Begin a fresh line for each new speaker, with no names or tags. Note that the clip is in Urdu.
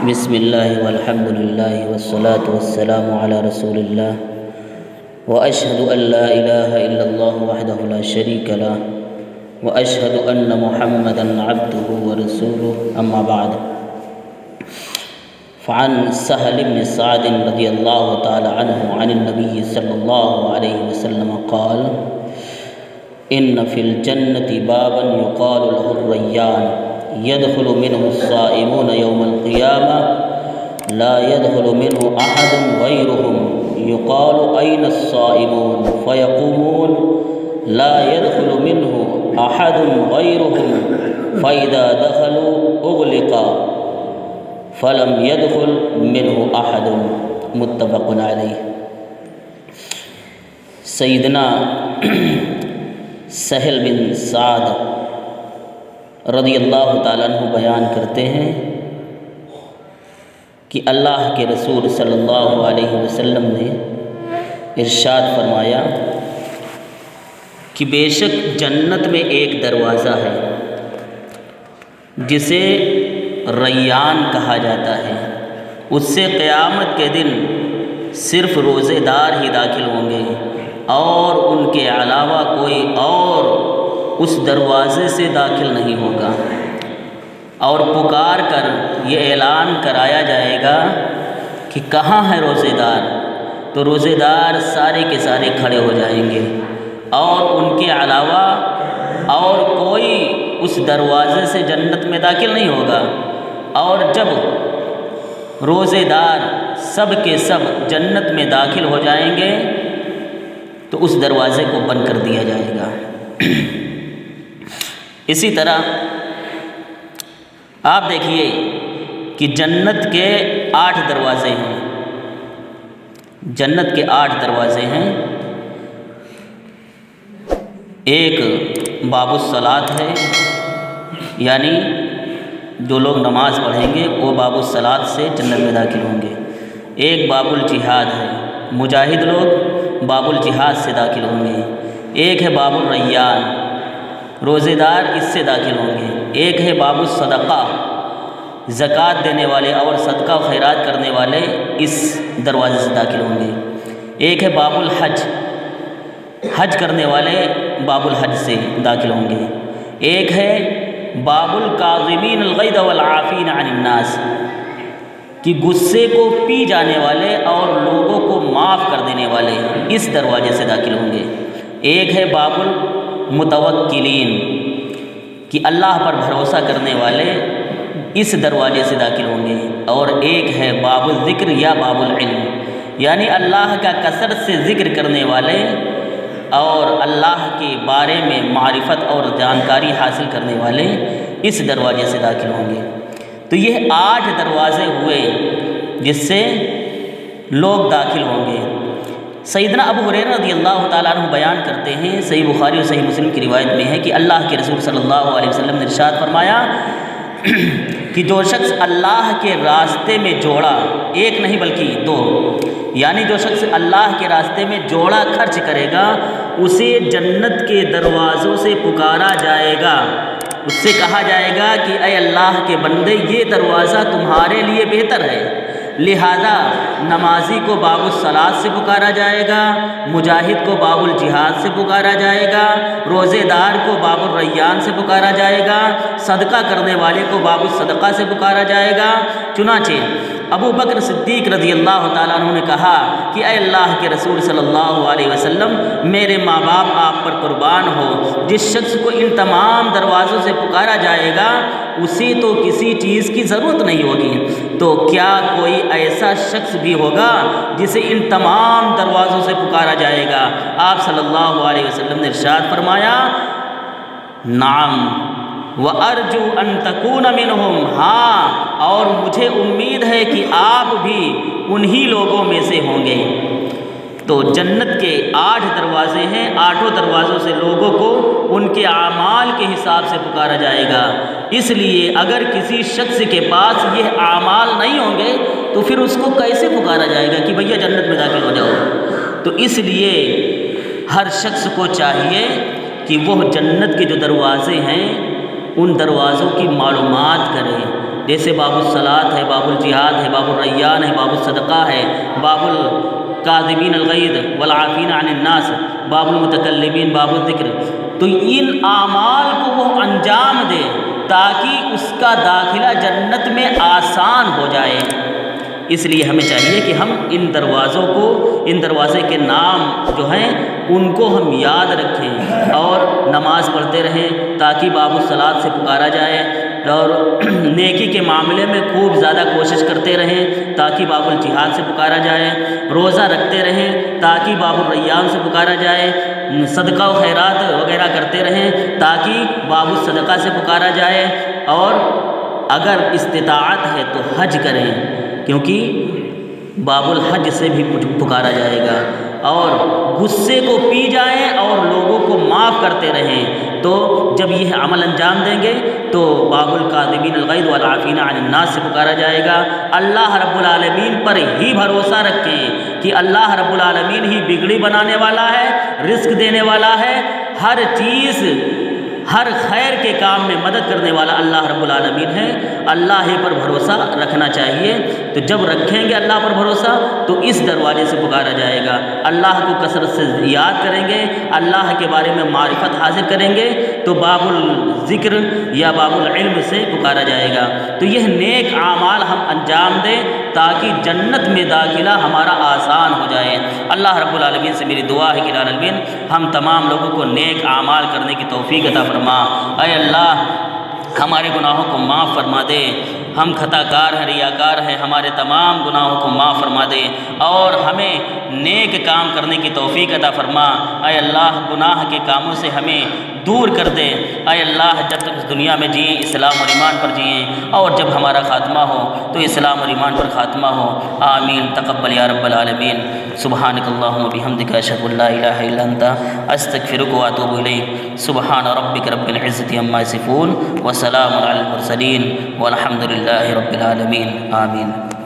بسم اللہ والحمد للہ والصلاة والسلام علی رسول اللہ واشہد ان لا الہ الا اللہ وحدہ لا شریک لہ واشہد ان محمدا عبدہ ورسولہ اما بعد فعن سہل بن سعد رضی اللہ تعالی عنہ عن النبی صلی اللہ علیہ وسلم قال ان فی الجنة بابا یقال له الریان يدخل منه الصائمون يوم القيامة لا يدخل منه أحد غيرهم يقال أين الصائمون فيقومون لا يدخل منه أحد غيرهم فإذا دخلوا أغلقا فلم يدخل منه أحد متفق عليه۔ سیدنا سہل بن سعد رضی اللہ تعالیٰ عنہ بیان کرتے ہیں کہ اللہ کے رسول صلی اللہ علیہ وسلم نے ارشاد فرمایا کہ بے شک جنت میں ایک دروازہ ہے جسے ریان کہا جاتا ہے، اس سے قیامت کے دن صرف روزے دار ہی داخل ہوں گے اور ان کے علاوہ کوئی اور اس دروازے سے داخل نہیں ہوگا، اور پکار کر یہ اعلان کرایا جائے گا کہ کہاں ہے روزے دار، تو روزے دار سارے کے سارے کھڑے ہو جائیں گے اور ان کے علاوہ اور کوئی اس دروازے سے جنت میں داخل نہیں ہوگا، اور جب روزے دار سب کے سب جنت میں داخل ہو جائیں گے تو اس دروازے کو بند کر دیا جائے گا۔ اسی طرح آپ دیکھیے کہ جنت کے 8 دروازے ہیں، جنت کے 8 دروازے ہیں۔ ایک باب الصلاۃ ہے، یعنی جو لوگ نماز پڑھیں گے وہ باب الصلاۃ سے جنت میں داخل ہوں گے۔ ایک باب الجہاد ہے، مجاہد لوگ باب الجہاد سے داخل ہوں گے۔ ایک ہے باب الریان، روزے دار اس سے داخل ہوں گے۔ ایک ہے باب الصدقہ، زکوٰۃ دینے والے اور صدقہ و خیرات کرنے والے اس دروازے سے داخل ہوں گے۔ ایک ہے باب الحج، حج کرنے والے باب الحج سے داخل ہوں گے۔ ایک ہے باب الکاظمین الغیظ والعافین عن الناس، کہ غصے کو پی جانے والے اور لوگوں کو معاف کر دینے والے اس دروازے سے داخل ہوں گے۔ ایک ہے باب المتوکلین، کہ اللہ پر بھروسہ کرنے والے اس دروازے سے داخل ہوں گے۔ اور ایک ہے باب الذکر یا باب العلم، یعنی اللہ کا کثرت سے ذکر کرنے والے اور اللہ کے بارے میں معرفت اور جانکاری حاصل کرنے والے اس دروازے سے داخل ہوں گے۔ تو یہ 8 دروازے ہوئے جس سے لوگ داخل ہوں گے۔ سیدنا ابو ہریرہ رضی اللہ تعالیٰ عنہ بیان کرتے ہیں، صحیح بخاری اور صحیح مسلم کی روایت میں ہے کہ اللہ کے رسول صلی اللہ علیہ وسلم نے ارشاد فرمایا کہ جو شخص اللہ کے راستے میں جوڑا، ایک نہیں بلکہ 2، یعنی جو شخص اللہ کے راستے میں جوڑا خرچ کرے گا اسے جنت کے دروازوں سے پکارا جائے گا، اس سے کہا جائے گا کہ اے اللہ کے بندے یہ دروازہ تمہارے لیے بہتر ہے، لہذا نمازی کو باب الصلاۃ سے پکارا جائے گا، مجاہد کو باب الجہاد سے پکارا جائے گا، روزے دار کو باب الریان سے پکارا جائے گا، صدقہ کرنے والے کو باب الصدقہ سے پکارا جائے گا۔ چنانچہ ابو بکر صدیق رضی اللہ تعالیٰ عنہ نے کہا کہ اے اللہ کے رسول صلی اللہ علیہ وسلم، میرے ماں باپ آپ پر قربان ہو، جس شخص کو ان تمام دروازوں سے پکارا جائے گا اسے تو کسی چیز کی ضرورت نہیں ہوگی، تو کیا کوئی ایسا شخص بھی ہوگا جسے ان تمام دروازوں سے پکارا جائے گا؟ آپ صلی اللہ علیہ وسلم نے ارشاد فرمایا نعم وَأَرْجُو أَن تَكُونَ مِنْهُمْ، ہاں اور مجھے امید ہے کہ آپ بھی انہی لوگوں میں سے ہوں گے۔ تو جنت کے 8 دروازے ہیں، 8 دروازوں سے لوگوں کو ان کے اعمال کے حساب سے پکارا جائے گا۔ اس لیے اگر کسی شخص کے پاس یہ اعمال نہیں ہوں گے تو پھر اس کو کیسے پکارا جائے گا کہ بھیا جنت میں داخل ہو جاؤ؟ تو اس لیے ہر شخص کو چاہیے کہ وہ جنت کے جو دروازے ہیں ان دروازوں کی معلومات کرے جیسے باب الصلاۃ ہے، باب الجہاد ہے، باب الریان ہے، باب الصدقہ ہے، باب الکاظمین الغیظ والعافین عن الناس، باب المتکلمین، باب الذکر، تو ان اعمال کو وہ انجام دے تاکہ اس کا داخلہ جنت میں آسان ہو جائے۔ اس لیے ہمیں چاہیے کہ ہم ان دروازوں کو، ان دروازے کے نام جو ہیں ان کو ہم یاد رکھیں اور نماز پڑھتے رہیں تاکہ باب الصلاۃ سے پکارا جائے، اور نیکی کے معاملے میں خوب زیادہ کوشش کرتے رہیں تاکہ باب الجہاد سے پکارا جائے، روزہ رکھتے رہیں تاکہ باب الریان سے پکارا جائے، صدقہ و خیرات وغیرہ کرتے رہیں تاکہ باب الصدقہ سے پکارا جائے، اور اگر استطاعت ہے تو حج کریں کیونکہ باب الحج سے بھی پکارا جائے گا، اور غصے کو پی جائیں اور لوگوں کو معاف کرتے رہیں، تو جب یہ عمل انجام دیں گے تو باب الکاظمین الغیظ والعافین عن الناس سے پکارا جائے گا۔ اللہ رب العالمین پر ہی بھروسہ رکھیں کہ اللہ رب العالمین ہی بگڑی بنانے والا ہے، رزق دینے والا ہے، ہر چیز، ہر خیر کے کام میں مدد کرنے والا اللہ رب العالمین ہے، اللہ ہی پر بھروسہ رکھنا چاہیے۔ تو جب رکھیں گے اللہ پر بھروسہ تو اس دروازے سے پکارا جائے گا، اللہ کو کثرت سے یاد کریں گے، اللہ کے بارے میں معرفت حاصل کریں گے تو باب الذکر یا باب العلم سے پکارا جائے گا۔ تو یہ نیک اعمال ہم انجام دیں تاکہ جنت میں داخلہ ہمارا آسان ہو جائے۔ اللہ رب العالمین سے میری دعا ہے کہ العالمین ہم تمام لوگوں کو نیک اعمال کرنے کی توفیق عطا فرما۔ اے اللہ ہمارے گناہوں کو معاف فرما دے، ہم خطا کار ہیں، ریاکار ہیں، ہمارے تمام گناہوں کو معاف فرما دے اور ہمیں نیک کام کرنے کی توفیق عطا فرما۔ اے اللہ گناہ کے کاموں سے ہمیں دور کر دے۔ اے اللہ جب تک اس دنیا میں جئیں اسلام اور ایمان پر جئیں، اور جب ہمارا خاتمہ ہو تو اسلام اور ایمان پر خاتمہ ہو۔ آمین تقبل یا رب العالمین۔ سبحانک اللہم وبحمدک اشہد ان لا الہ الا انت استغفرک واتوب الیک۔ سبحان ربک رب العزۃ عما یصفون وسلام علی المرسلین والحمد للہ رب العالمین۔ آمین۔